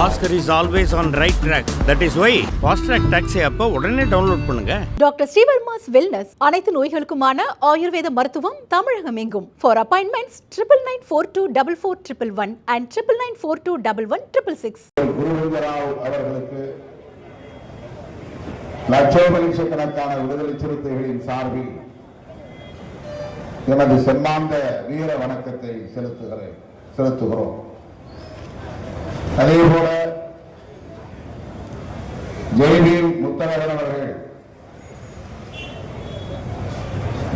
Oscar is always on right track. That is why Fast Track Taxi அப்ப உடனே download பண்ணுங்க. Doctor Srivarma's wellness அனைத்து நோய்களுக்குமான ஆயுர்வேத மருத்துவம் தமிழகம் எங்கும். For appointments 99424411 and 99421166. குருவிந்தராவ் அவர்களுக்கு லட்சக்கணக்கான விடுதலை சிறுத்தைகளின் சார்பில் எனது செம்மாந்த வீர வணக்கத்தை செலுத்துகிறோம். அதேபோல ஜெய்பீம் முத்தரகன் அவர்கள்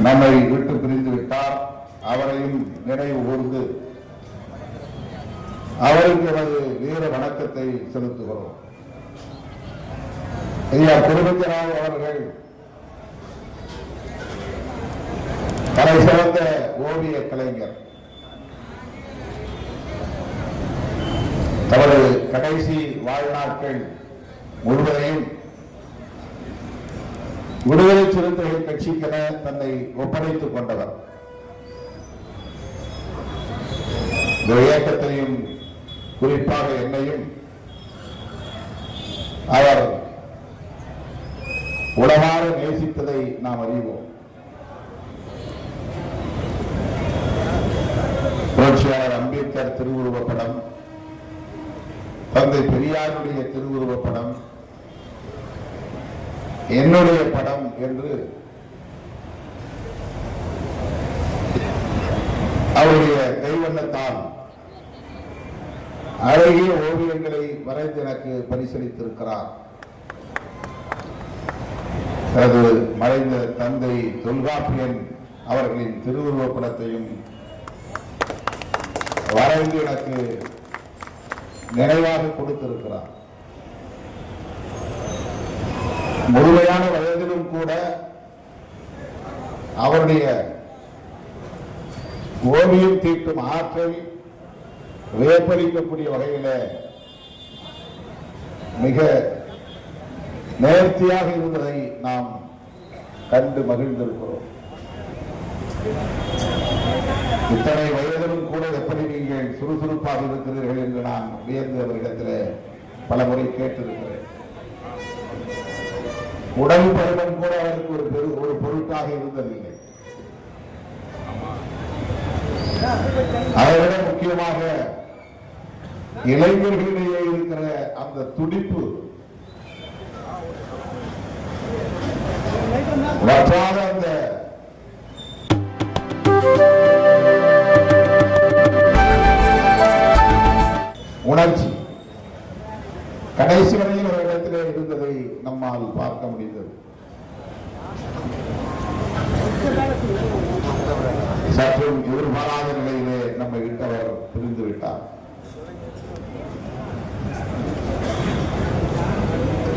நம்மை விட்டு பிரிந்து விட்டார். அவரையும் நினைவு கூர்ந்து அவருக்கு எனது வீர வணக்கத்தை செலுத்துகிறோம். ஐயா குருவிந்தராவ் அவர்கள் தலை சிறந்த ஓவிய கலைஞர். தனது கடைசி வாழ்நாட்கள் முழுவதையும் விடுதலை சிறுத்தைகள் கட்சிக்கென தன்னை ஒப்படைத்துக் கொண்டவர். இந்த இயக்கத்தையும் குறிப்பாக என்னையும் அவர் உளமாற நேசித்ததை நாம் அறிவோம். புரட்சியாளர் அம்பேத்கர் திருவுருவப் படம், தந்தை பெரியாருடைய திருவுருவப் படம், என்னுடைய படம் என்று அவருடைய கைவண்ணத்தால் அழகிய ஓவியங்களை வரைந்து எனக்கு பரிசளித்திருக்கிறார். தனது மறைந்த தந்தை தொல்காப்பியன் அவர்களின் திருவுருவப் படத்தையும் வரைந்து எனக்கு நினைவாக கொடுத்திருக்கிறார். முழுமையான வயதிலும் கூட அவருடைய ஓவியம் தீட்டும் ஆற்றல் வியப்பளிக்கக்கூடிய வகையில மிக நேர்த்தியாக இருந்ததை நாம் கண்டு மகிழ்ந்திருக்கிறோம். இத்தனை வயதிலும் கூட எப்படி நீங்கள் சுறுசுறுப்பாக இருக்கிறீர்கள் என்று நான் வியந்து அவரிடத்தில் பல முறை கேட்டிருக்கிறேன். உடல் பருமன் கூட அவருக்கு ஒரு பொருட்டாக இருந்ததில்லை. அதைவிட முக்கியமாக இளைஞர்களிடையே இருக்கிற அந்த துடிப்பு, வற்றாத அந்த உணர்ச்சி கடைசி வரையில் ஒரு இடத்திலே இருந்ததை நம்மால் பார்க்க முடிந்தது. சற்றும் எதிர்பாராத நிலையிலே நம்மை விட்டவர் பிரிந்து விட்டார்.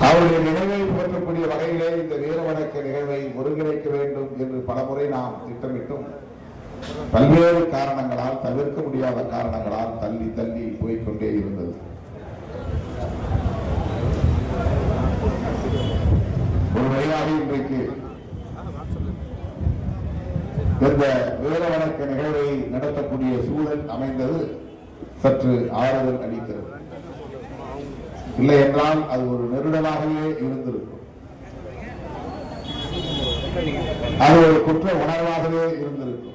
அவருடைய நினைவை போற்றக்கூடிய வகையிலே இந்த வீரவணக்க நிகழ்வை ஒருங்கிணைக்க வேண்டும் என்று பலமுறை நாம் திட்டமிட்டும் பல்வேறு காரணங்களால், தவிர்க்க முடியாத காரணங்களால் தள்ளி தள்ளி போய்கொண்டே இருந்தது. ஒரு வழியாக இன்றைக்கு இந்த வீரவணக்க நிகழ்வை நடத்தக்கூடிய சூழல் அமைந்தது சற்று ஆறுதல் அளிக்கிறது. இல்லை என்றால் அது ஒரு நெருடலாகவே இருந்திருக்கும். அது ஒரு குற்ற உணர்வாகவே இருந்திருக்கும்.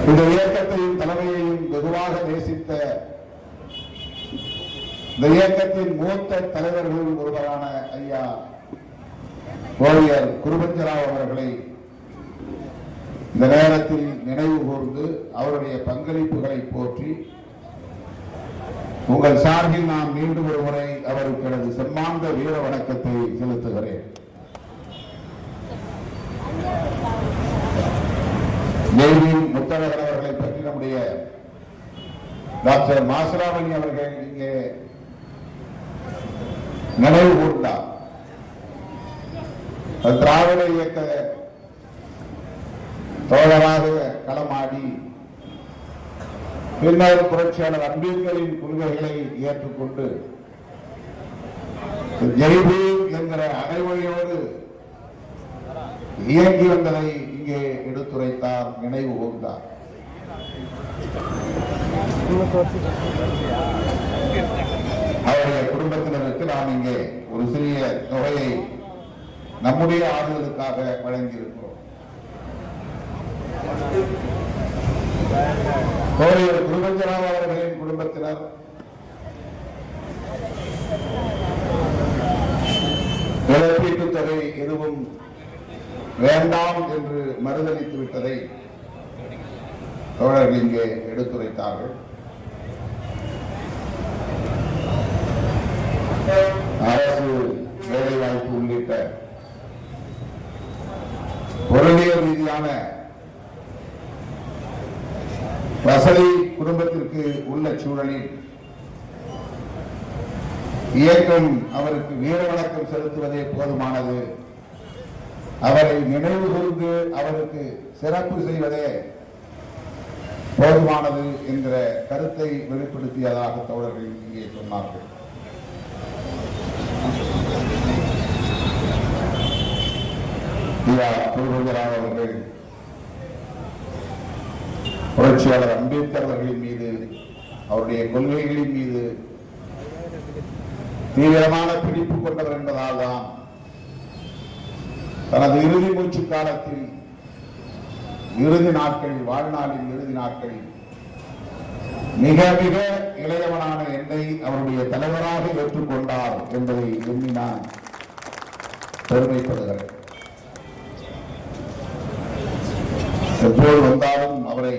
இந்த இயக்கத்தையும் தலைமையையும் வெகுவாக நேசித்த இந்த இயக்கத்தின் மூத்த தலைவர்கள் ஒருவரான ஐயா ஓவியர் குருவிந்தராவ் அவர்களை இந்த நேரத்தில் நினைவு கூர்ந்து அவருடைய பங்களிப்புகளை போற்றி உங்கள் சார்பில் நான் மீண்டும் ஒரு முறை அவருக்கு எனது செம்மாந்த வீர வணக்கத்தை செலுத்துகிறேன். ஜெய்பீம் முத்தரகன் அவர்களை பற்றி நம்முடைய டாக்டர் மாசுராமணி அவர்கள் இங்கே நினைவு கூர்ந்தார். திராவிட இயக்க தோழராக களமாடி பின்னர் புரட்சியாளர் அம்பேத்கரின் கொள்கைகளை ஏற்றுக்கொண்டு ஜெய்பீம் என்கிற அடைமொழியோடு இயங்கி வந்ததை இங்கே எடுத்துரைத்தார், நினைவு கூர்ந்தார். அவருடைய குடும்பத்தினருக்கு நாம் இங்கே ஒரு சிறிய தொகையை நம்முடைய ஆறுதலுக்காக வழங்கியிருக்கிறோம். கோவையூர் குருபஞ்சராவ் அவர்களின் குடும்பத்தினர் இழப்பீட்டுத் தொகை எதுவும் வேண்டாம் என்று மறுதளித்து விட்டதை தோழர்கள் இங்கே எடுத்துரைத்தார்கள். அரசு வேலைவாய்ப்பு உள்ளிட்ட பொருளியல் ரீதியான வசதி குடும்பத்திற்கு உள்ள சூழலில் இயக்கம் அவருக்கு வீர வணக்கம் செலுத்துவதே போதுமானது, அவரை நினைவு கூர்ந்து அவருக்கு சிறப்பு செய்வதே போதுமானது என்கிற கருத்தை வெளிப்படுத்தியதாக தோழர்கள் இங்கே சொன்னார்கள். குருபஞ்சராவ் அவர்கள் புரட்சியாளர் அம்பேத்கர் அவர்களின் மீது, அவருடைய கொள்கைகளின் மீது தீவிரமான பிடிப்பு கொண்டவர் என்பதால் தான் தனது இறுதி மூச்சு காலத்தில், இறுதி நாட்களில், வாழ்நாளின் இறுதி நாட்களில் மிக மிக இளையவனான என்னை அவருடைய தலைவராக ஏற்றுக்கொண்டார் என்பதை எண்ணி நான் பெருமைப்படுகிறேன். எப்போது வந்தாலும் அவரை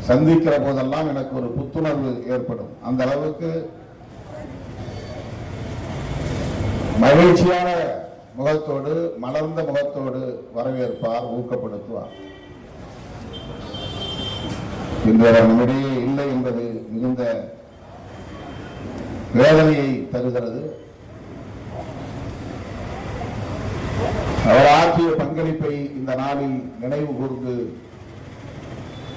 சந்திக்கிற போதெல்லாம் எனக்கு ஒரு புத்துணர்வு ஏற்படும். அந்த அளவுக்கு மகிழ்ச்சியான முகத்தோடு, மலர்ந்த முகத்தோடு வரவேற்பார், ஊக்கப்படுத்துவார். இன்று அவர் நம்மிடையே இல்லை என்பது மிகுந்த வேதனையை தருகிறது. அவர் ஆற்றிய பங்களிப்பை இந்த நாளில் நினைவு கூர்ந்து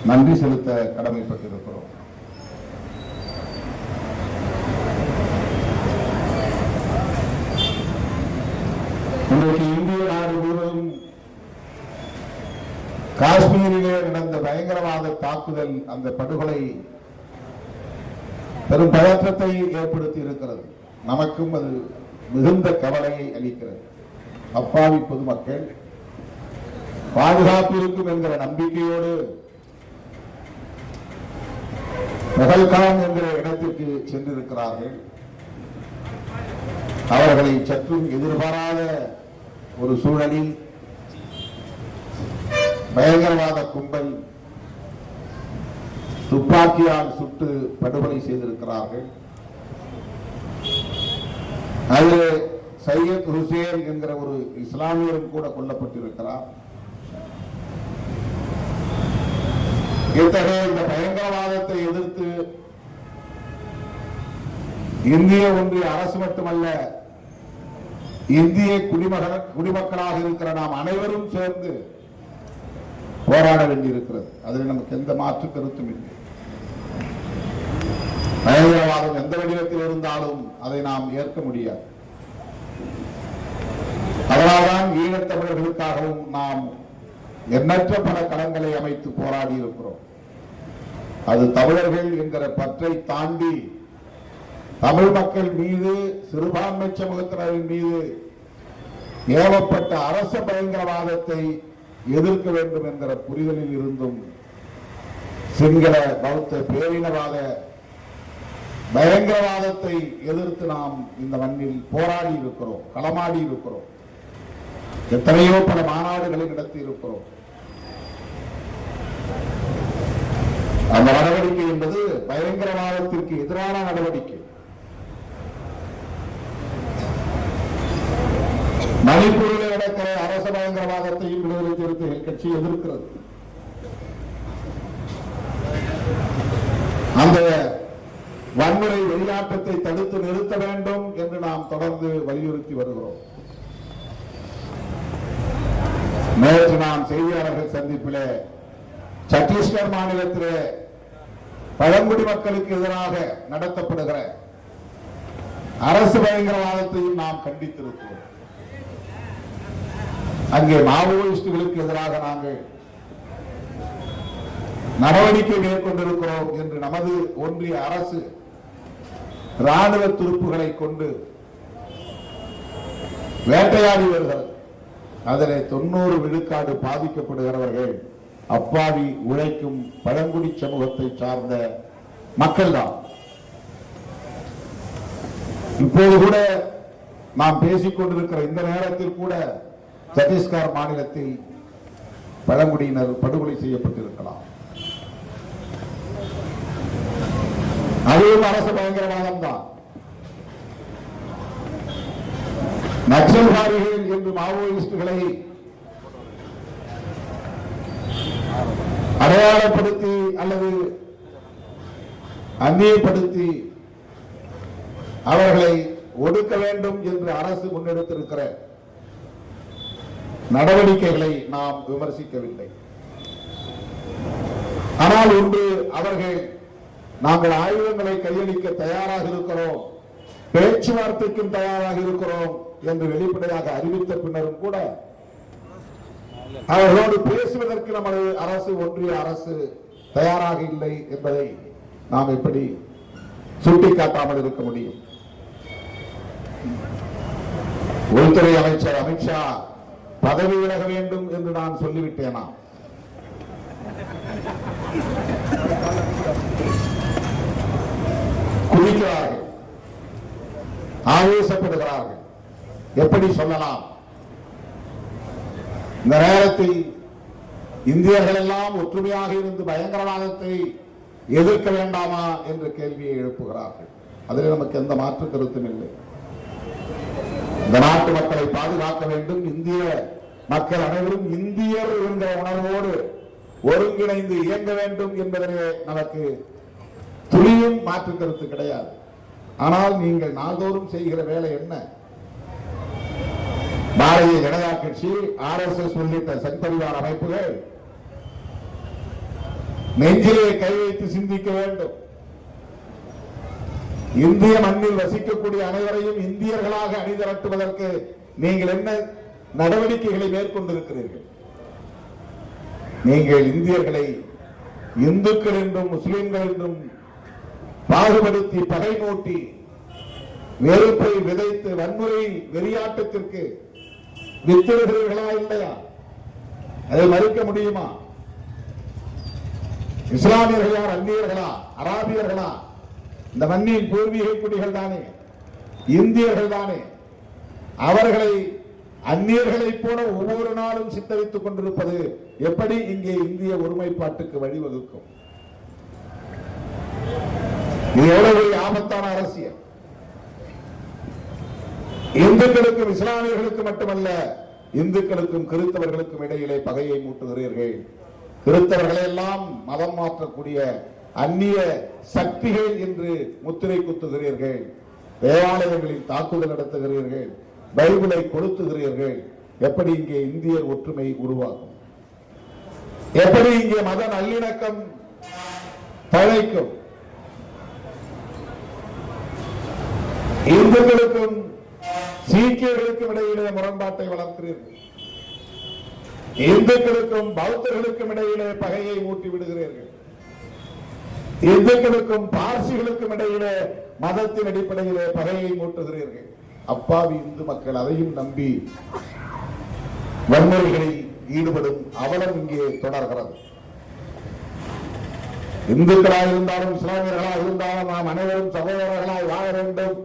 நன்றி செலுத்த கடமைப்பட்டிருக்கிறோம். இன்றைக்கு இந்திய நாடு முழுவதும் காஷ்மீரிலே நடந்த பயங்கரவாத தாக்குதல், அந்த படுகொலை பெரும் பதற்றத்தை ஏற்படுத்தி இருக்கிறது. நமக்கும் அது மிகுந்த கவலையை அளிக்கிறது. அப்பாவி பொதுமக்கள் பாதுகாப்பு இருக்கும் என்கிற நம்பிக்கையோடு பகல்காம் என்கிற இடத்திற்கு சென்றிருக்கிறார்கள். அவர்களை சற்றும் எதிர்பாராத ஒரு சூழலில் பயங்கரவாத கும்பல் துப்பாக்கியால் சுட்டு படுகொலை செய்திருக்கிறார்கள். அதில் சையத் ஹுசேன் என்கிற ஒரு இஸ்லாமியரும் கூட கொல்லப்பட்டிருக்கிறார். இத்தகைய இந்த பயங்கரவாதத்தை எதிர்த்து இந்திய ஒன்றிய அரசு மட்டுமல்ல, இந்திய குடிமக்களாக இருக்கிற நாம் அனைவரும் சேர்ந்து போராட வேண்டியிருக்கிறது. அதில் நமக்கு எந்த மாற்று கருத்தும் இல்லை. பயங்கரவாதம் எந்த வடிவத்தில் இருந்தாலும் அதை நாம் ஏற்க முடியாது. அதனால்தான் ஈழத்தமிழர்களுக்காகவும் நாம் எண்ணற்ற பல களங்களை அமைத்து போராடி இருக்கிறோம். அது தமிழர்கள் என்கிற பற்றை தாண்டி தமிழ் மக்கள் மீது, சிறுபான்மை சமூகத்தினரின் மீது ஏவப்பட்ட அரச பயங்கரவாதத்தை எதிர்க்க வேண்டும் என்கிற புரிதலில் இருந்தும் சிங்கள பௌத்த பேரினவாத பயங்கரவாதத்தை எதிர்த்து நாம் இந்த மண்ணில் போராடி இருக்கிறோம், களமாடி இருக்கிறோம். எத்தனையோ பல மாநாடுகளை நடத்தி இருக்கிறோம். அந்த நடவடிக்கை என்பது பயங்கரவாதத்திற்கு எதிரான நடவடிக்கை. மணிப்பூரில் நடக்கிற அரச பயங்கரவாதத்தையும் விடுதலை சிறுத்தைகள் கட்சி எதிர்க்கிறது. அந்த வன்முறை வெளியாட்டத்தை தடுத்து நிறுத்த வேண்டும் என்று நாம் தொடர்ந்து வலியுறுத்தி வருகிறோம். நேற்று நாம் செய்தியாளர்கள் சந்திப்பிலே சத்தீஸ்கர் மாநிலத்திலே பழங்குடி மக்களுக்கு எதிராக நடத்தப்படுகிற அரசு பயங்கரவாதத்தையும் நாம் கண்டித்திருக்கிறோம். அங்கே மாவோயிஸ்டுகளுக்கு எதிராக நாங்கள் நடவடிக்கை மேற்கொண்டிருக்கிறோம் என்று நமது ஒன்றிய அரசு ராணுவ துருப்புகளை கொண்டு வேட்டையாடி வருகிறது. அதில் 90 விழுக்காடு பாதிக்கப்படுகிறவர்கள் அப்பாவி உழைக்கும் பழங்குடி சமூகத்தை சார்ந்த மக்கள் தான். இப்போது கூட நாம் பேசிக் கொண்டிருக்கிற இந்த நேரத்தில் கூட சத்தீஸ்கர் மாநிலத்தில் பழங்குடியினர் படுகொலை செய்யப்பட்டிருக்கலாம். அதுவும் அரசு பயங்கரவாதம் தான். நக்சல்வாதிகள் என்று மாவோயிஸ்டுகளை அடையாளப்படுத்தி அல்லது அந்நியப்படுத்தி அவர்களை ஒடுக்க வேண்டும் என்று அரசு முன்னெடுத்திருக்கிற நடவடிக்கைகளை நாம் விமர்சிக்கவில்லை. ஆனால் ஒன்று, அவர்கள் நாங்கள் ஆயுதங்களை கையளிக்க தயாராக இருக்கிறோம், பேச்சுவார்த்தைக்கும் தயாராக இருக்கிறோம் என்று வெளிப்படையாக அறிவித்த பின்னரும் கூட அவர்களோடு பேசுவதற்கு நமது அரசு, ஒன்றிய அரசு தயாராக இல்லை என்பதை நாம் எப்படி சுட்டிக்காட்டாமல் இருக்க முடியும்? உள்துறை அமைச்சர் அமித்ஷா பதவி விலக வேண்டும் என்று நான் சொல்லிவிட்டேனா? குதிக்கிறார்கள், ஆவேசப்படுகிறார்கள். எப்படி சொல்லலாம்? இந்த நேரத்தில் இந்தியர்கள் எல்லாம் ஒற்றுமையாக இருந்து பயங்கரவாதத்தை எதிர்க்க வேண்டாமா என்ற கேள்வியை எழுப்புகிறார்கள். அதில் நமக்கு எந்த மாற்று கருத்தும் இல்லை. இந்த நாட்டு மக்களை பாதுகாக்க வேண்டும். இந்திய மக்கள் அனைவரும் இந்தியர் என்ற உணர்வோடு ஒருங்கிணைந்து இயங்க வேண்டும் என்பதிலே நமக்கு துளியும் மாற்று கருத்து கிடையாது. ஆனால் நீங்கள் நாள்தோறும் செய்கிற வேலை என்ன? பாரதிய ஜனதா கட்சி, RSS உள்ளிட்ட சங்பரிவார் அமைப்புகள் நெஞ்சிலே கை வைத்து சிந்திக்க வேண்டும். இந்திய மண்ணில் வசிக்கக்கூடிய அனைவரையும் இந்தியர்களாக அணிதிரட்டுவதற்கு நீங்கள் என்ன நடவடிக்கைகளை மேற்கொண்டிருக்கிறீர்கள்? நீங்கள் இந்தியர்களை இந்துக்கள் என்றும் முஸ்லிம்கள் என்றும் பாகுபடுத்தி பகை மூட்டி வெறுப்பை விதைத்து வன்முறை வெறியாட்டத்திற்கு வித்திடுகிறீர்களா இல்லையா? அதை மறுக்க முடியுமா? இஸ்லாமியர்களா, அந்நியர்களா, அராபியர்களா? இந்த மண்ணின் பூர்வீக குடிகள் தானே, இந்தியர்கள் தானே. அவர்களை அந்நியர்களைப் போல ஒவ்வொரு நாளும் சித்தரித்துக் கொண்டிருப்பது எப்படி இங்கே இந்திய ஒருமைப்பாட்டுக்கு வழிவகுக்கும்? இது எவ்வளவு ஆபத்தான அரசியல்! இந்துக்களுக்கும் இஸ்லாமியர்களுக்கு மட்டுமல்ல, இந்துக்களுக்கும் கிறிஸ்தவர்களுக்கும் இடையிலே பகையை மூட்டுகிறீர்கள். கிறிஸ்தவர்களை எல்லாம் மதம் மாற்றக்கூடிய அந்நிய சக்திகள் என்று முத்திரை குத்துகிறீர்கள். தேவாலயங்களில் தாக்குதல் நடத்துகிறீர்கள், பைபிளை கொளுத்துகிறீர்கள். எப்படி இங்கே இந்தியர் ஒற்றுமை உருவாகும்? எப்படி இங்கே மத நல்லிணக்கம் தழைக்கும்? இந்துக்களுக்கும் சீக்கியர்களுக்கும் இடையிலே முரண்பாட்டை வளர்க்கிறீர்கள். இந்துக்களுக்கும் பௌத்தர்களுக்கும் இடையிலே பகையை மூட்டி விடுகிறீர்கள். இந்துக்களுக்கும் பார்சிகளுக்கும் இடையிலே மதத்தின் அடிப்படையிலே பகையை மூட்டுகிறீர்கள். அப்பாவி இந்து மக்கள் அதையும் நம்பி வன்முறைகளில் ஈடுபடும் அவலம் இங்கே தொடர்கிறது. இந்துக்களாக இருந்தாலும் இஸ்லாமியர்களாக இருந்தாலும் நாம் அனைவரும் சகோதரர்களாய் வாழ வேண்டும்,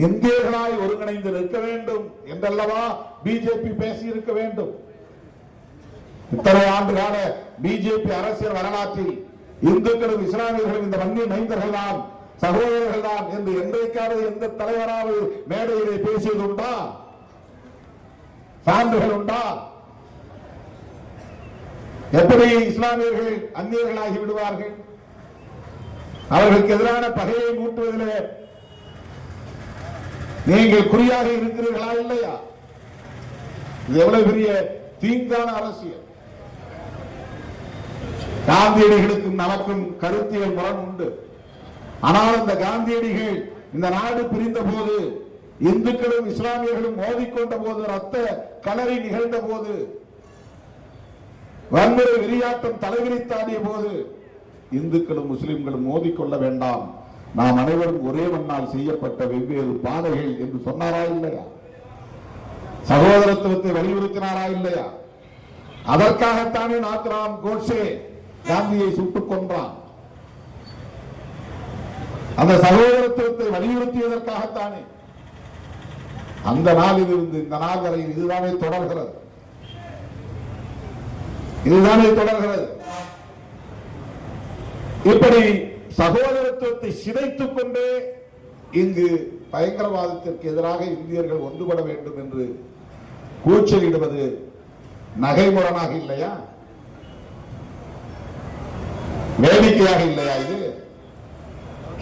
இந்தியர்களாய் ஒருங்கிணைந்து நிற்க வேண்டும் என்றல்லவா பிஜேபி பேசி இருக்க வேண்டும். இத்தனை ஆண்டுகால பிஜேபி அரசியல் வரலாற்றில் இந்துக்களும் இஸ்லாமியர்களும் இந்த மண்ணின் மைந்தர்கள் தான், சகோதரர்கள் தான் என்று என்றைக்காவது எந்த தலைவராவது மேடையிலே பேசியது உண்டா? சான்றுகள் உண்டா? எப்படி இஸ்லாமியர்கள் அந்நியர்களாகி விடுவார்கள்? அவர்களுக்கு எதிரான பகையை மூட்டுவதிலே நீங்கள் குறியாக இருக்கிறீர்களா இல்லையா? இது எவ்வளவு பெரிய தீங்கான அரசியல்! காந்தியடிகளுக்கும் நமக்கும் கருத்தியல் முரண் உண்டு. ஆனால் அந்த காந்தியடிகள் இந்த நாடு பிரிந்த போது, இந்துக்களும் இஸ்லாமியர்களும் மோதிக்கொண்ட போது, ரத்த களரி நிகழ்ந்த போது, வன்முறை வெறியாட்டம் தலைவிரித்தாடிய போது இந்துக்களும் முஸ்லிம்களும் மோதிக்கொள்ள வேண்டாம், நாம் அனைவரும் ஒரே மண்ணால் செய்யப்பட்ட வெவ்வேறு பாதைகள் என்று சொன்னாரா இல்லையா? சகோதரத்துவத்தை வலியுறுத்தினாரா இல்லையா? அதற்காகத்தானே நாத்ராம் கோட்சே காந்தியை சுட்டுக் கொன்றான். அந்த சகோதரத்துவத்தை வலியுறுத்தியதற்காகத்தானே. அந்த நாளிலிருந்து இந்த நாள் வரை இதுதானே தொடர்கிறது. இப்படி சகோதரத்துவத்தை சிதைத்துக் கொண்டே இங்கு பயங்கரவாதத்திற்கு எதிராக இந்தியர்கள் ஒன்றுபட வேண்டும் என்று கூச்சலிடுவது நகைமுரணாக இல்லையா? வேடிக்கையாக இல்லையா? இது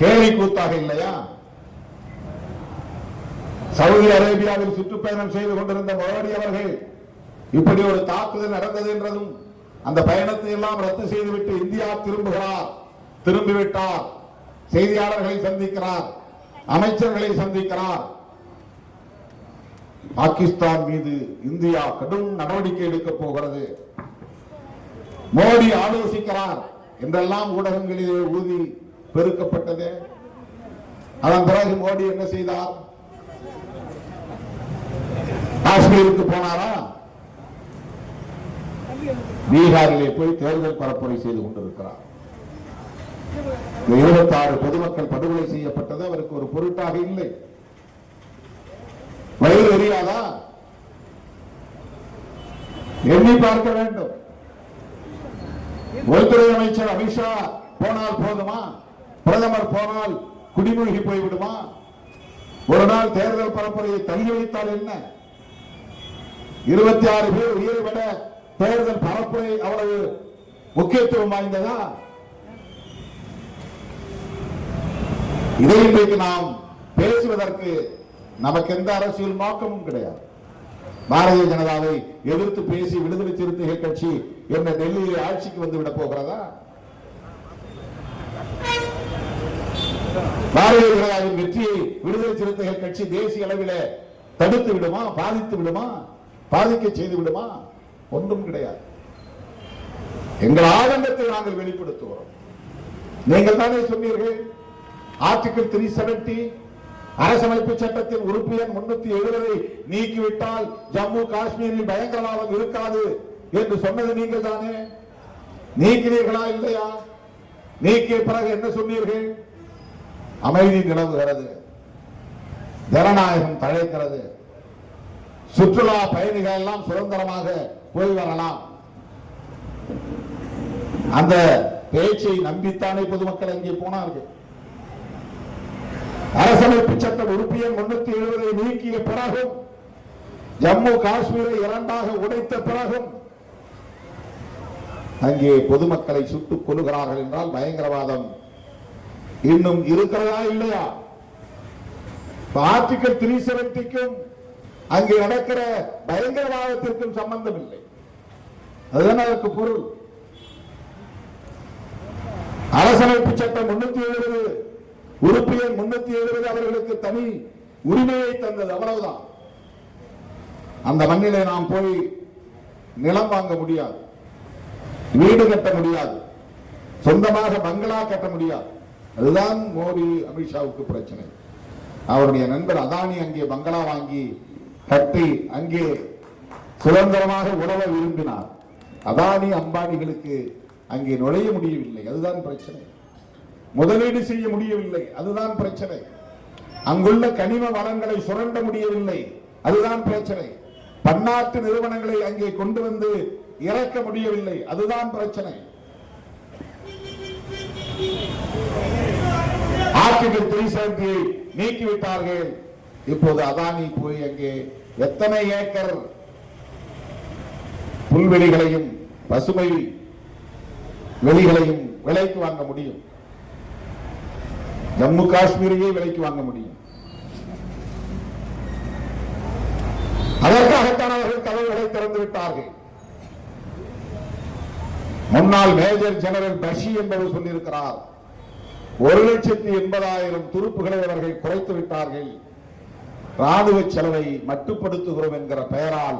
கேலி கூத்தாக இல்லையா? சவுதி அரேபியாவில் சுற்றுப்பயணம் செய்து கொண்டிருந்த மோடி அவர்கள் இப்படி ஒரு தாக்குதல் நடந்தது என்றதும் அந்த பயணத்தை எல்லாம் ரத்து செய்துவிட்டு இந்தியா திரும்பிவிட்டார். செய்தியாளர்களை சந்திக்கிறார், அமைச்சர்களை சந்திக்கிறார். பாகிஸ்தான் மீது இந்தியா கடும் நடவடிக்கை எடுக்கப் போகிறது, மோடி ஆலோசிக்கிறார் என்றெல்லாம் ஊடகங்களிலே ஊதி பெருக்கப்பட்டது. அதன் பிறகு மோடி என்ன செய்தார்? காஷ்மீருக்கு போனாரா? பீகாரிலே போய் தேர்தல் பரப்புரை செய்து கொண்டிருக்கிறார். 26 பொதுமக்கள் படுகொலை செய்யப்பட்டது அவருக்கு ஒரு பொருட்டாக இல்லை. வயிறு எரியாதா? எண்ணி பார்க்க வேண்டும். உள்துறை அமைச்சர் அமித்ஷா போனால் போதுமா? பிரதமர் போனால் குடிமூழ்கி போய்விடுமா? ஒரு நாள் தேர்தல் பரப்புரையை தள்ளி வைத்தால் என்ன? 26 பேர் உயிரை விட தேர்தல் பரப்புரை அவ்வளவு முக்கியத்துவம் வாய்ந்ததா? இதை இன்றைக்கு நாம் பேசுவதற்கு நமக்கு எந்த அரசியல் நோக்கமும் கிடையாது. பாரதிய ஜனதாவை எதிர்த்து பேசி விடுதலை சிறுத்தைகள் கட்சி என்ன டெல்லியில் ஆட்சிக்கு வந்து விட போகிறதா? பாரதிய ஜனதாவின் வெற்றியை விடுதலை சிறுத்தைகள் கட்சி தேசிய அளவில் தடுத்து விடுமா? பாதித்து விடுமா? பாதிக்க செய்து விடுமா? ஒன்றும் கிடையாது. எங்கள் ஆதங்கத்தை நாங்கள் வெளிப்படுத்துகிறோம். நீங்கள் தானே சொன்னீர்கள், ஆர்டிகிள் 370 அரசமைப்பு சட்டத்தின் உறுப்பு எண் 370 நீக்கிவிட்டால் ஜம்மு காஷ்மீரில் பயங்கரவாதம் இருக்காது என்று சொன்னது நீங்கள் தானே. நீக்கினீர்களா இல்லையா? நீக்கிய பிறகு என்ன சொன்னீர்கள்? அமைதி நிலவுகிறது, ஜனநாயகம் தழைக்கிறது, சுற்றுலா பயணிகள் எல்லாம் சுதந்திரமாக போய் வரலாம். அந்த பேச்சை நம்பித்தானே பொதுமக்கள் அங்கே போனார்கள். அரசமைப்பு சட்டம் உறுப்பு எண் 370 நீக்கிய பிறகும், ஜம்மு காஷ்மீரை இரண்டாக உடைத்த பிறகும் அங்கே பொதுமக்களை சுட்டுக் கொல்லுகிறார்கள் என்றால் பயங்கரவாதம் இன்னும் இருக்கிறதா இல்லையா? ஆர்டிகிள் 370க்கும் அங்கே நடக்கிற பயங்கரவாதத்திற்கும் சம்பந்தம் இல்லை. அதுதான் அதற்கு பொருள். அரசமைப்பு சட்டம் 370 உறுப்பு எண் 370 அவர்களுக்கு தனி உரிமையை தந்தது, அவ்வளவுதான். அந்த மண்ணிலே நாம் போய் நிலம் வாங்க முடியாது, வீடு கட்ட முடியாது, சொந்தமாக பங்களா கட்ட முடியாது. அதுதான் மோடி அமித்ஷாவுக்கு பிரச்சனை. அவருடைய நண்பர் அதானி அங்கே பங்களா வாங்கி கட்டி அங்கே சுதந்திரமாக உழவ விரும்பினார். அதானி அம்பானிகளுக்கு அங்கே நுழைய முடியவில்லை, அதுதான் பிரச்சனை. முதலீடு செய்ய முடியவில்லை, அதுதான் பிரச்சனை. அங்குள்ள கனிம வளங்களை சுரண்ட முடியவில்லை, அதுதான் பிரச்சனை. பன்னாட்டு நிறுவனங்களை அங்கே கொண்டு வந்து இறக்க முடியவில்லை, அதுதான் பிரச்சனை. ஆர்டிகிள் 370 நீக்கிவிட்டார்கள். இப்போது அதானி போய் அங்கே எத்தனை ஏக்கர் புல்வெளிகளையும் பசுமை வெளிகளையும் விலைக்கு வாங்க முடியும்? ஜம்மு காஷ்மீரையே விலைக்கு வாங்க முடியும். அதற்காகத்தான் அவர்கள் கதவுகளை திறந்து விட்டார்கள். முன்னாள் மேஜர் ஜெனரல் பஷி என்பவர் சொல்லியிருக்கிறார், 1,80,000 துருப்புகளை அவர்கள் குறைத்து விட்டார்கள். ராணுவ செலவை மட்டுப்படுத்துகிறோம் என்கிற பெயரால்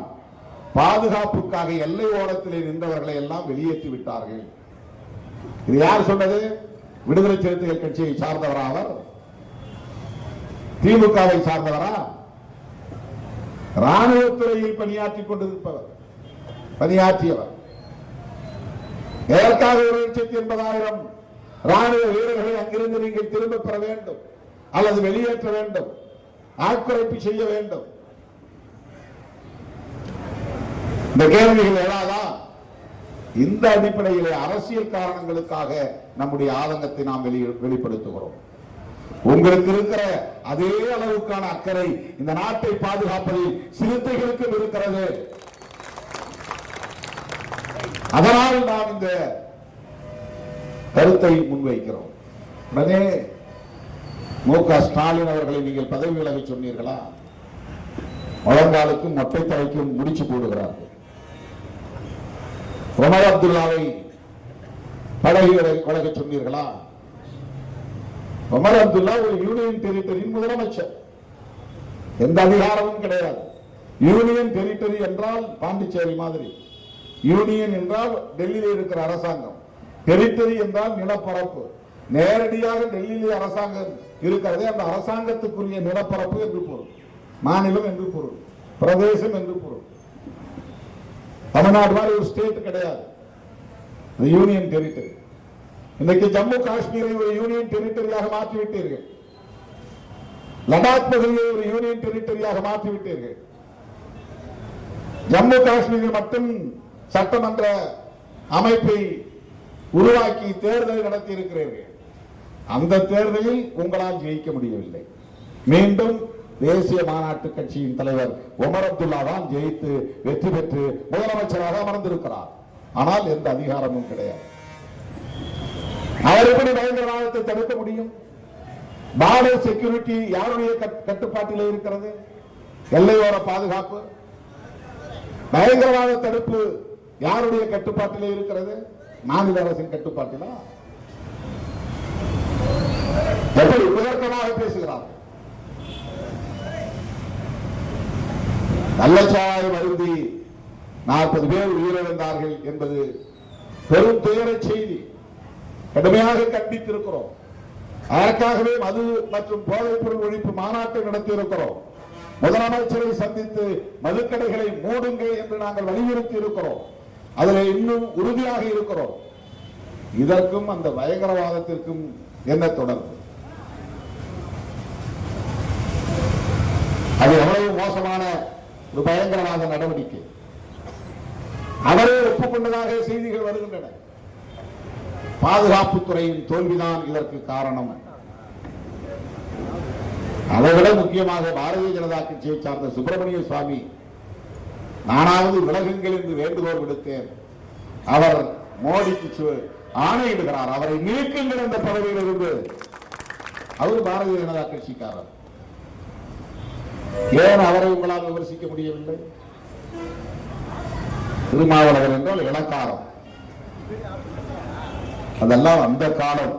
பாதுகாப்புக்காக எல்லை ஓரத்திலே நின்றவர்களை எல்லாம் வெளியேற்றி விட்டார்கள். இது யார் சொன்னது? விடுதலை சிறுத்தைகள் கட்சியை சார்ந்தவரா அவர்? திமுகவை சார்ந்தவரா? ராணுவத்துறையில் பணியாற்றிக் கொண்டிருப்பவர், பணியாற்றியவர். எதற்காக 1,80,000 ராணுவ வீரர்களை அங்கிருந்து நீங்கள் திரும்ப பெற வேண்டும் அல்லது வெளியேற்ற வேண்டும், ஆட்குறைப்பு செய்ய வேண்டும்? இந்த கேள்விகள் எழாதா? இந்த அடிப்படையிலே அரசியல் காரணங்களுக்காக நம்முடைய ஆதங்கத்தை நாம் வெளிப்படுத்துகிறோம். உங்களுக்கு இருக்கிற அதே அளவுக்கான அக்கறை இந்த நாட்டை பாதுகாப்பதில் சிறுத்தைகளுக்கும் இருக்கிறது. அதனால் நாம் இந்த கருத்தை முன்வைக்கிறோம். உடனே மு.க. ஸ்டாலின் அவர்களை நீங்கள் பதவி விலக சொன்னீர்களா? முழங்காலுக்கும் மொட்டை தலைக்கும் முடிச்சு போடுகிறார்கள். உமர் அப்துல்லாவை பதவி விலக சொன்னீர்களா? உமர் அப்துல்லா ஒரு யூனியன் டெரிட்டரியின் முதலமைச்சர், எந்த அதிகாரமும் கிடையாது. யூனியன் டெரிட்டரி என்றால் பாண்டிச்சேரி மாதிரி, யூனியன் என்றால் டெல்லியில் இருக்கிற அரசாங்கம், டெரிட்டரி என்றால் நிலப்பரப்பு. நேரடியாக டெல்லியிலே அரசாங்கம் இருக்கிறது, அந்த அரசாங்கத்துக்குரிய நிலப்பரப்பு என்று பொருள், மாநிலம் என்று பொருள், பிரதேசம் என்று பொருள். தமிழ்நாடு மாதிரி ஒரு ஸ்டேட் கிடையாது, யூனியன் டெரிட்டரி. இன்னைக்கு ஜம்மு காஷ்மீரை ஒரு யூனியன் டெரிட்டரியாக மாற்றிவிட்டீர்கள், லடாக் பகுதியை ஒரு யூனியன் டெரிட்டரியாக மாற்றிவிட்டீர்கள். ஜம்மு காஷ்மீரில் மட்டும் சட்டமன்ற அமைப்பை உருவாக்கி தேர்தல் நடத்தி இருக்கிறீர்கள். அந்த தேர்தலில் உங்களால் ஜெயிக்க முடியவில்லை. மீண்டும் தேசிய மாநாட்டு கட்சியின் தலைவர் உமர் அப்துல்லா தான் ஜெயித்து வெற்றி பெற்று முதலமைச்சராக அமர்ந்திருக்கிறார். ஆனால் எந்த அதிகாரமும் கிடையாது. அவர் எப்படி பயங்கரவாதத்தை தடுக்க முடியும்? பார்டர் செக்யூரிட்டி யாருடைய கட்டுப்பாட்டில் இருக்கிறது? எல்லையோர பாதுகாப்பு, பயங்கரவாத தடுப்பு யாருடைய கட்டுப்பாட்டில் இருக்கிறது? மாநில அரசின் கட்டுப்பாட்டிலா? எப்படி உயர்த்தமாக பேசுகிறார்? கள்ளச்சாராயம் அருந்தி 40 பேர் உயிரிழந்தார்கள் என்பது பெரும் துயர செய்தி. கடுமையாக கண்டித்திருக்கிறோம். அதற்காகவே மது மற்றும் போதைப் பொருள் ஒழிப்பு மாநாட்டை நடத்தி இருக்கிறோம். முதலமைச்சரை சந்தித்து மதுக்கடைகளை மூடுங்கள் என்று நாங்கள் வலியுறுத்தி இருக்கிறோம். அதில் இன்னும் உறுதியாக இருக்கிறோம். இதற்கும் அந்த பயங்கரவாதத்திற்கும் என்ன தொடர்பு? அது எவ்வளவு மோசமான ஒரு பயங்கரவாத நடவடிக்கை. அவரே ஒப்புக்கொண்டதாக செய்திகள் வருகின்றன. பாதுகாப்புத்துறையின் தோல்விதான் இதற்கு காரணம். அதைவிட முக்கியமாக பாரதிய ஜனதா கட்சியை சார்ந்த சுப்பிரமணிய சுவாமி, நானாவது விலகுங்கள் என்று வேண்டுகோள் விடுத்தேன். அவர் மோடிக்கு ஆணையிடுகிறார், அவரை நீக்குங்கள் அந்த பதவியில் இருந்து. அவர் பாரதிய ஜனதா கட்சிக்காரர். ஏன் அவரை உங்களால் விமர்சிக்க முடியவில்லை? திருமாவளவன் என்றால் இளக்காரம். அதெல்லாம் அந்த காலம்.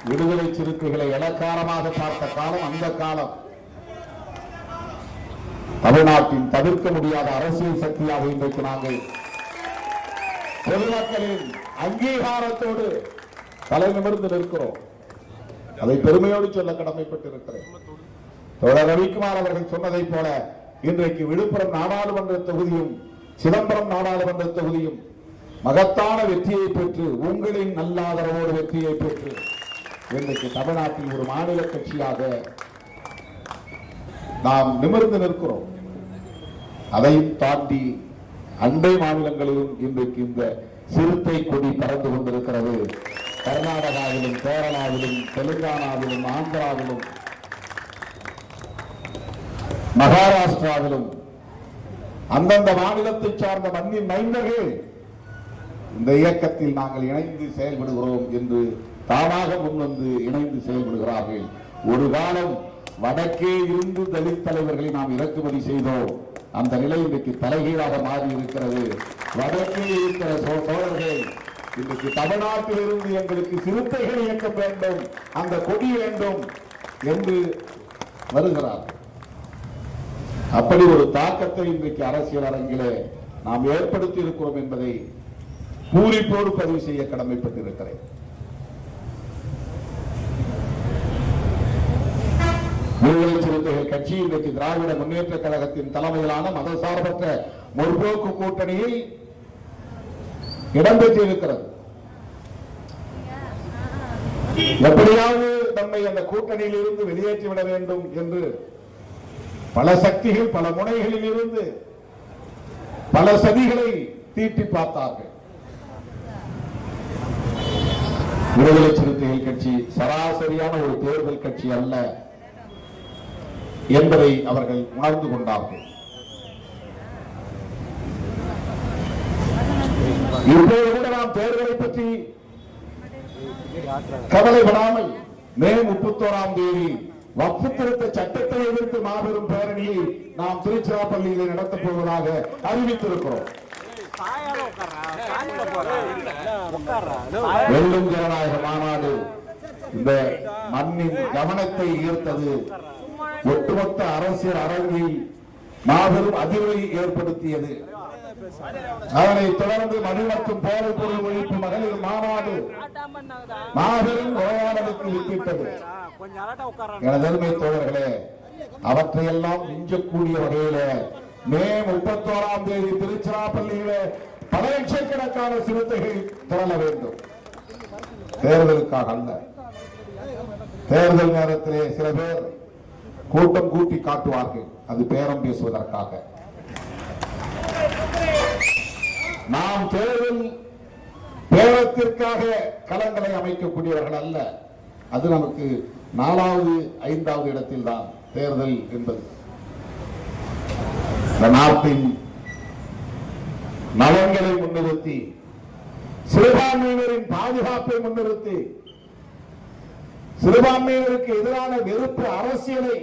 விடுதலை சிறுத்தைகளை இளக்காரமாக பார்த்த காலம் அந்த காலம். தமிழ்நாட்டின் தவிர்க்க முடியாத அரசியல் சக்தியாக இன்றைக்கு நாங்கள் பொதுமக்களின் அங்கீகாரத்தோடு தலை நிமிர்ந்து நிற்கிறோம். அதை பெருமையோடு சொல்ல கடமைப்பட்டிருக்கிறேன். தோழர் ரவிக்குமார் அவர்கள் சொன்னதை போல இன்றைக்கு விழுப்புரம் நாடாளுமன்ற தொகுதியும் சிதம்பரம் நாடாளுமன்ற தொகுதியும் மகத்தான வெற்றியை பெற்று, உங்களின் நல்லாதரவோடு வெற்றியை பெற்று இன்றைக்கு தமிழ்நாட்டில் ஒரு மாநில கட்சியாக நாம் நிமிர்ந்து நிற்கிறோம். அதையும் தாண்டி அண்டை மாநிலங்களிலும் இன்றைக்கு இந்த சிறுத்தை கொடி பறந்து கொண்டிருக்கிறது. கர்நாடகாவிலும் கேரளாவிலும் தெலுங்கானாவிலும் ஆந்திராவிலும் மகாராஷ்டிராவிலும் அந்தந்த மாநிலத்தை சார்ந்த மண்ணின் மைந்தர்கள் இந்த இயக்கத்தில் நாங்கள் இணைந்து செயல்படுகிறோம் என்று தானாக முன்வந்து இணைந்து செயல்படுகிறார்கள். ஒரு காலம் வடக்கே இருந்து தலித் தலைவர்களை நாம் இறக்குமதி செய்தோம். அந்த நிலை இன்றைக்கு தலைகீழாக மாறி இருக்கிறது. வடக்கே இருக்கிற தோழர்கள் இன்றைக்கு தமிழ்நாட்டில் இருந்து எங்களுக்கு சிறுத்தைகள் இயக்கம் வேண்டும், அந்த கொடி வேண்டும் என்று வருகிறார். அப்படி ஒரு தாக்கத்தை இன்றைக்கு அரசியல் அரங்கிலே நாம் ஏற்படுத்தி இருக்கிறோம் என்பதை பூரிப்போடு பதிவு செய்ய கடமைப்பட்டிருக்கிறேன். விடுதலை சிறுத்தைகள் கட்சி இன்றைக்கு திராவிட முன்னேற்ற கழகத்தின் தலைமையிலான மதசார்பற்ற முற்போக்கு கூட்டணியில் இடம்பெற்றிருக்கிறது. எப்படியாவது நம்மை அந்த கூட்டணியில் இருந்து வெளியேற்றிவிட வேண்டும் என்று பல சக்திகள் பல முனைகளில் இருந்து பல சதிகளை தீட்டி பார்த்தார்கள். விடுதலை சிறுத்தைகள் கட்சி சராசரியான ஒரு தேர்தல் கட்சி அல்ல என்பதை அவர்கள் உணர்ந்து கொண்டார்கள். இப்போது கூட நாம் தேர்தலை பற்றி கவலைப்படாமல் மே 31ஆம் தேதி வக்ஃபு திருத்த சட்டத்தை எதிர்த்து மாபெரும் பேரணியை நாம் திருச்சிராப்பள்ளியில் நடத்தப் போவதாக அறிவித்திருக்கிறோம். வெல்லும் ஜனநாயக மாநாடு இந்த மண்ணின் கவனத்தை ஈர்த்தது. ஒட்டுமொத்த அரசியல் அரங்கில் மாபெரும் அதிர்வை ஏற்படுத்தியது. அதனைத் தொடர்ந்து மது மற்றும் போதைப் பொருள் ஒழிப்பு மகளிர் மாநாடு மாபெரும் உரையாடலுக்கு வித்திட்டது. எனதருமை தோழர்களே, அவற்றையெல்லாம் மிஞ்சக்கூடிய வகையில மே 31ஆம் தேதி திருச்சிராப்பள்ளியில பல லட்சக்கணக்கான சிறுத்தைகள் திரள வேண்டும். தேர்தலுக்காக அல்ல. தேர்தல் நேரத்திலே சில பேர் கூட்டம் கூட்டி காட்டுவார்கள், அது பேரம் பேசுவதற்காக. நாம் தேர்தல் பேரத்திற்காக களங்களை அமைக்கக்கூடியவர்கள் அல்ல. அது நமக்கு 4வது 5வது இடத்தில் தான் தேர்தல் என்பது. நாட்டின் நலன்களை முன்னிறுத்தி, சிறுபான்மையினரின் பாதுகாப்பை முன்னிறுத்தி, சிறுபான்மையினருக்கு எதிரான வெறுப்பு அரசியலை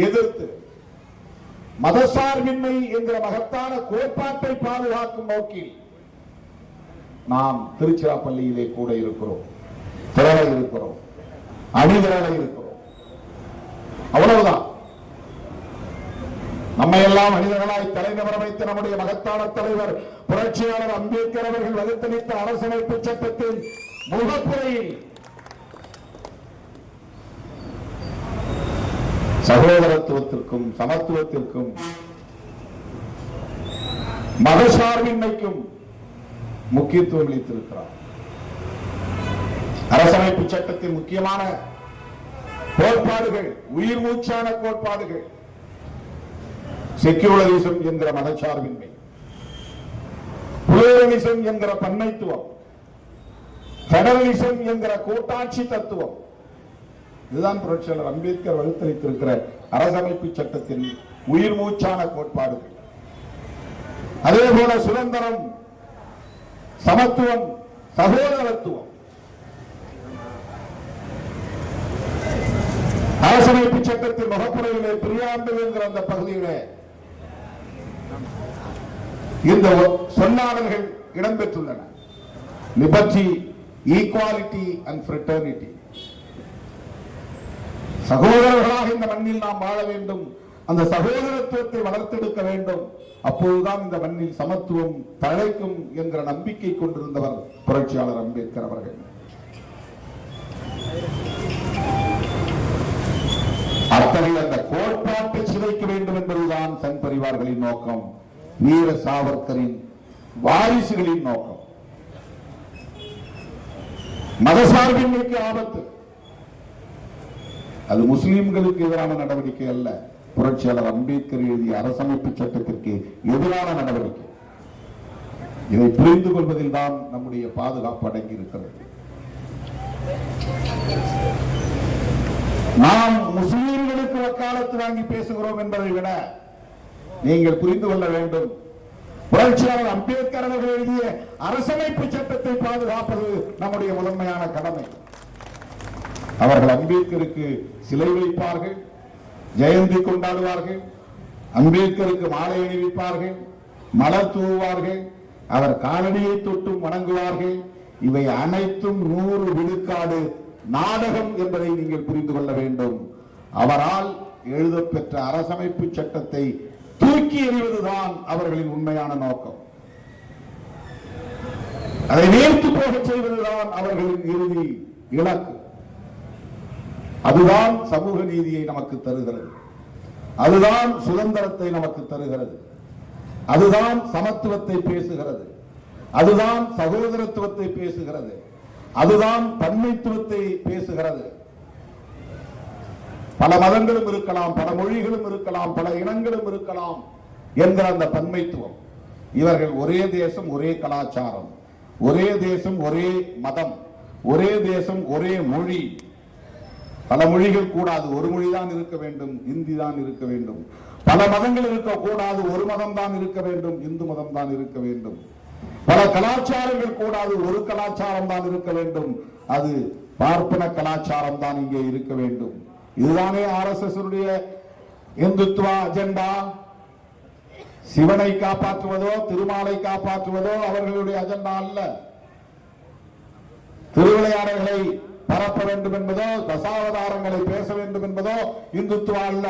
எதிர்த்து மதசார்பின்மை என்கிற மகத்தான கோட்பாட்டை பாதுகாக்கும் நோக்கில் நாம் திருச்சிராப்பள்ளியிலே கூட இருக்கிறோம், திரள இருக்கிறோம், அணிதிரள இருக்கிறோம். அவ்வளவுதான். நம்மை எல்லாம் மனிதர்களாய் தலைநகர வைத்த நம்முடைய மகத்தான தலைவர் புரட்சியாளர் அம்பேத்கர் அவர்கள் வகுத்தளித்த அரசமைப்பு சட்டத்தின் முகப்புரையில் சகோதரத்துவத்திற்கும் சமத்துவத்திற்கும் மதசார்பின்மைக்கும் முக்கியத்துவம் அளித்திருக்கிறார். அரசமைப்பு சட்டத்தின் முக்கியமான கோட்பாடுகள், உயிர் மூச்சான கோட்பாடுகள், செக்யூலரிசம் என்கிற மதசார்பின்மை, புளூரலிசம் என்கிற பன்மைத்துவம், பெடரலிசம் என்கிற கூட்டாட்சி தத்துவம். இதுதான் புரட்சியாளர் அம்பேத்கர் வகுத்தளித்திருக்கிற அரசமைப்பு சட்டத்தின் உயிர் மூச்சான கோட்பாடுகள். அதே போல சுதந்திரம், சமத்துவம், சகோதரத்துவம். அரசமைப்பு சட்டத்தின் முகப்புரையிலே பிரியாம்பிள் என்கிற அந்த பகுதியிலே இந்த சொல்லாடல்கள் இடம்பெற்றுள்ளன. Liberty, equality and fraternity. சகோதரர்களாக இந்த மண்ணில் நாம் வாழ வேண்டும், அந்த சகோதரத்துவத்தை வளர்த்தெடுக்க வேண்டும். அப்போதுதான் இந்த மண்ணில் சமத்துவம் தழைக்கும் என்கிற நம்பிக்கை கொண்டிருந்தவர் புரட்சியாளர் அம்பேத்கர் அவர்கள். அத்தகைய அந்த கோட்பாட்டை சிதைக்க வேண்டும் என்பதுதான் சங் பரிவார்களின் நோக்கம், வீர சாவர்கரின் வாரிசுகளின் நோக்கம். மதசார்பின்மைக்கு ஆபத்து. அது முஸ்லிம்களுக்கு எதிரான நடவடிக்கை அல்ல, புரட்சியாளர் அம்பேத்கர் எழுதிய அரசமைப்பு சட்டத்திற்கு எதிரான நடவடிக்கை. இதை புரிந்து கொள்வதில் தான் நம்முடைய பாதுகாப்பு அடங்கி இருக்கிறது. நாம் முஸ்லிம்களுக்கு வக்காலத்து வாங்கி பேசுகிறோம் என்பதை விட நீங்கள் புரிந்து கொள்ள வேண்டும், புரட்சியாளர் அம்பேத்கர் அவர்கள் எழுதிய அரசமைப்பு சட்டத்தை பாதுகாப்பது நம்முடைய முதன்மையான கடமை. அவர்கள் அம்பேத்கருக்கு சிலை வைப்பார்கள், ஜெயந்தி கொண்டாடுவார்கள், அம்பேத்கருக்கு மாலை அணிவிப்பார்கள், மலர் தூவுவார்கள், அவர் காலடியை தொட்டும் வணங்குவார்கள். இவை அனைத்தும் 100 விழுக்காடு நாடகம் என்பதை நீங்கள் புரிந்து கொள்ள வேண்டும். அவரால் எழுதப்பெற்ற அரசமைப்பு சட்டத்தை தூக்கி எறிவதுதான் அவர்களின் உண்மையான நோக்கம். அதை நேர்த்து போக செய்வதுதான் அவர்களின் இறுதி இலக்கு. அதுதான் சமூக நீதியை நமக்கு தருகிறது, அதுதான் சுதந்திரத்தை நமக்கு தருகிறது, அதுதான் சமத்துவத்தை பேசுகிறது, அதுதான் சகோதரத்துவத்தை பேசுகிறது, அதுதான் பன்மைத்துவத்தை பேசுகிறது. பல மதங்களும் இருக்கலாம், பல மொழிகளும் இருக்கலாம், பல இனங்களும் இருக்கலாம் என்கிற அந்த பன்மைத்துவம். இவர்கள் ஒரே தேசம், ஒரே கலாச்சாரம், ஒரே தேசம், ஒரே மதம், ஒரே தேசம், ஒரே மொழி. பல மொழிகள் கூடாது, ஒரு மொழிதான் இருக்க வேண்டும், இந்தி தான் இருக்க வேண்டும். பல மதங்கள் இருக்கக்கூடாது, ஒரு மதம் தான் இருக்க வேண்டும், இந்து மதம் தான் இருக்க வேண்டும். பல கலாச்சாரங்கள் கூடாது, ஒரு கலாச்சாரம் தான் இருக்க வேண்டும், அது பார்ப்பன கலாச்சாரம் தான் இங்கே இருக்க வேண்டும். இதுதானே RSS இந்துத்துவ அஜெண்டா. சிவனை காப்பாற்றுவதோ திருமாலை காப்பாற்றுவதோ அவர்களுடைய அஜெண்டா அல்ல. திருவிளையாடல்களை பரப்ப வேண்டும் என்பதோ தசாவதாரங்களை பேச வேண்டும் என்பதோ இந்துத்துவா அல்ல.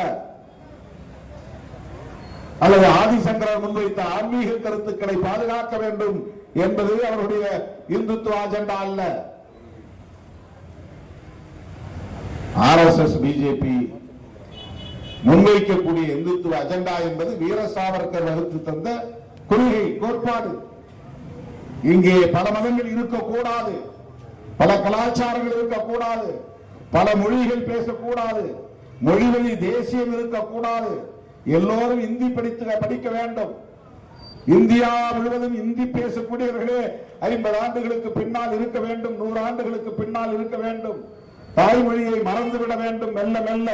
அல்லது ஆதிசங்கரர் முன்வைத்த ஆன்மீக கருத்துக்களை பாதுகாக்க வேண்டும் என்பது அவருடைய இந்துத்துவ அஜெண்டா அல்ல. RSS பிஜேபி முன்வைக்கக்கூடிய இந்துத்துவ அஜெண்டா என்பது வீர சாவர்கர் வகுத்து தந்த கொள்கை கோட்பாடு. இங்கே பல மதங்கள் இருக்கக்கூடாது, பல கலாச்சாரங்கள் இருக்கக்கூடாது, பல மொழிகள் பேசக்கூடாது, மொழிவழி தேசியம் இருக்கக்கூடாது, எல்லோரும் இந்தி படிக்க வேண்டும். இந்தியா முழுவதும் இந்தி பேசக்கூடியவர்களே 50 ஆண்டுகளுக்கு பின்னால் இருக்க வேண்டும், 100 ஆண்டுகளுக்கு பின்னால் இருக்க வேண்டும். தாய்மொழியை மறந்துவிட வேண்டும் மெல்ல மெல்ல.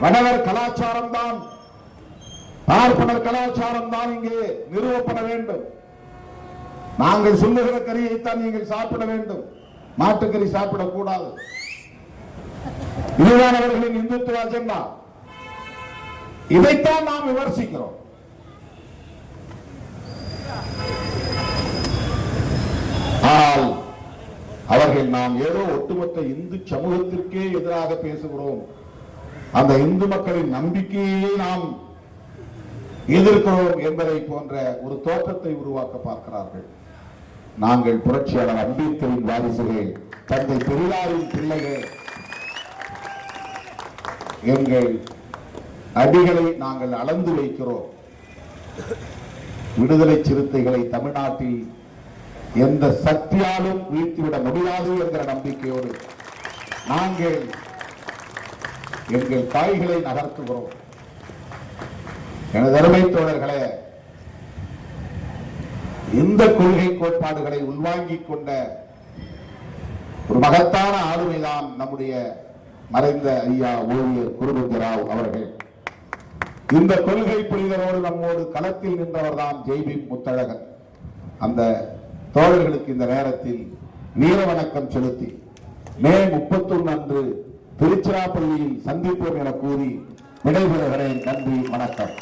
வடவர் கலாச்சாரம் தான், பார்ப்பனர் கலாச்சாரம் தான் இங்கே நிறுவப்பட வேண்டும். நாங்கள் சொல்லுகிற கறியைத்தான் நீங்கள் சாப்பிட வேண்டும், மாட்டுக்கறி சாப்பிடக்கூடாது. இதுதான் அவர்களின் இந்துத்துவ அஜெண்டா. இதைத்தான் நாம் விமர்சிக்கிறோம். ஆனால் அவர்கள் நாம் ஏதோ ஒட்டுமொத்த இந்து சமூகத்திற்கே எதிராக பேசுகிறோம், அந்த இந்து மக்களின் நம்பிக்கையை நாம் எதிர்க்கிறோம் என்பதை போன்ற ஒரு தோற்றத்தை உருவாக்க பார்க்கிறார்கள். நாங்கள் புரட்சியாளர் அம்பேத்கரின் வாரிசுகள், தந்தை பெரியாரின் பிள்ளைகள். எங்கள் அடிகளை நாங்கள் அளந்து வைக்கிறோம். விடுதலை சிறுத்தைகளை தமிழ்நாட்டில் எந்த சக்தியாலும் வீழ்த்திவிட முடியாது என்கிற நம்பிக்கையோடு நாங்கள் எங்கள் காய்களை நகர்த்துகிறோம். எனது அருமை தோழர்களே, இந்த கொள்கை கோட்பாடுகளை உள்வாங்கிக் கொண்ட ஒரு மகத்தான ஆளுமைதான் நம்முடைய மறைந்த ஐயா ஓவியர் குருபதிராவ் அவர்கள். இந்த கொள்கை புரிதலோடு நம்மோடு களத்தில் நின்றவர் தான் ஜெய்பீம் முத்தழகன். அந்த தோழர்களுக்கு இந்த நேரத்தில் வீர வணக்கம் செலுத்தி மே 31 அன்று திருச்சிராப்பள்ளியில் சந்திப்போம் என கூறி விடைபெறுகிறேன். நன்றி, வணக்கம்.